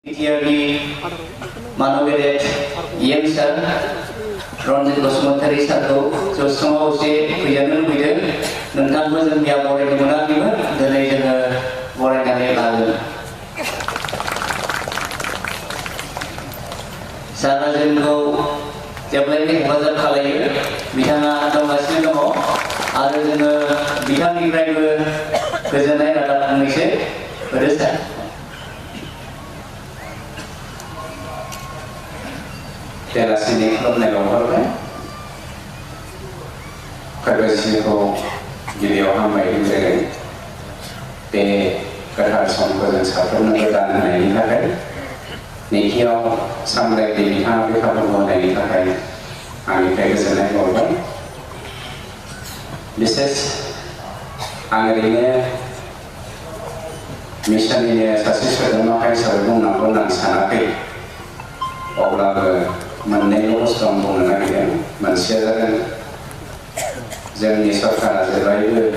Tiari Manogedet Yemsan Ronjit Basumatari satu Josama Ose Kujanun Biden Nentang Bozan Dia Boleh Dimunakima Dari Jena Boleh Kami Lalu Sana Jengo Jablani Bazar Khalai Bihana atau Masih Namo Ada Jena Bihan Ibrahim Kejanai Ada Indonesia Berdasar Terasini klub negara kan, kerja sini ko jadi orang main juga, pe kerja sama kerja satu negara lain kan, nikiau sampai di mana kita berbuat lain kan, kami kerja sini korban, bisnis anggarannya misalnya sasis sudah makai sebelum nak sana pe, orang Menengok sambung lagi kan, manusia kan, jangan disokkan aja baik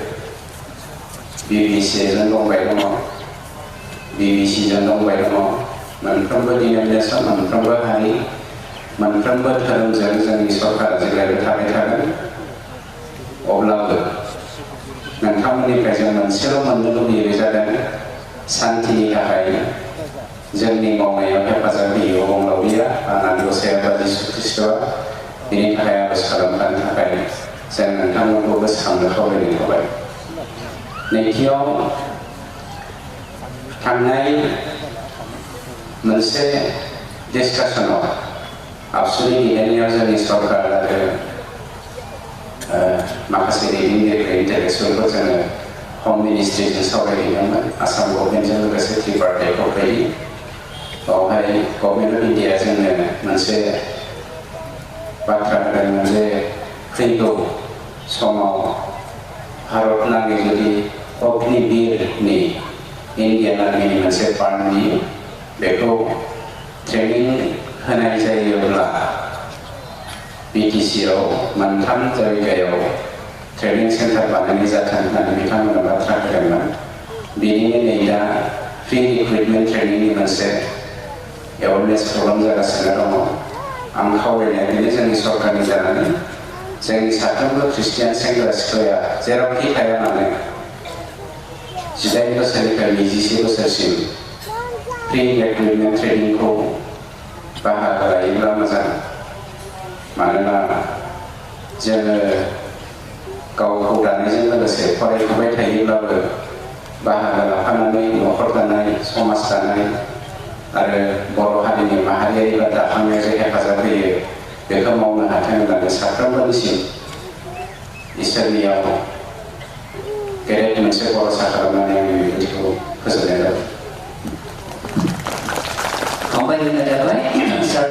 BBC jangan baik mau, BBC jangan baik mau, menambah dunia biasa, menambah hari, menambah dalam jangan disokkan aja baik tapi kan, olah menambah ni kerja manusia menunggu dia dan santi kahai. Jangan ngomong yang pasal di ngomong lawia, anak dosa bagi Kristus ini kaya bersalamkan kaya. Jangan kamu bebas kamu kau beri kau. Nekio kanai mense discussion of absolutely any other historical makasih ini intelektual person home administration sorry asam government juga sekali partai kopi. Bahai Government India sendiri masih pakar dan masih kritik sama harus lagi jadi opini bir ni India lagi masih parni beko training henai saya ulah BTC mantan jadi kayo training center panani jatan dan kita mendapat training bini ni ida free equipment training masih awareness program jaga sekarang angkau ini jadi sorkan di jalan ini jadi satu Kristen sehingga sekolah jarang kita yang mana jadi itu sekali musisi itu sersim free equipment training ko bahasa Ibrahim macam mana jadi kau dan ini juga sekolah itu baik Ibrahim bahasa apa namanya mokor tanai somas tanai ada boro hari ini mahari ibadah kami saya pasal ini mereka mau mengatakan dengan sakral manusia Israel kira manusia boro sakral mana yang itu kesulitan. Kembali ke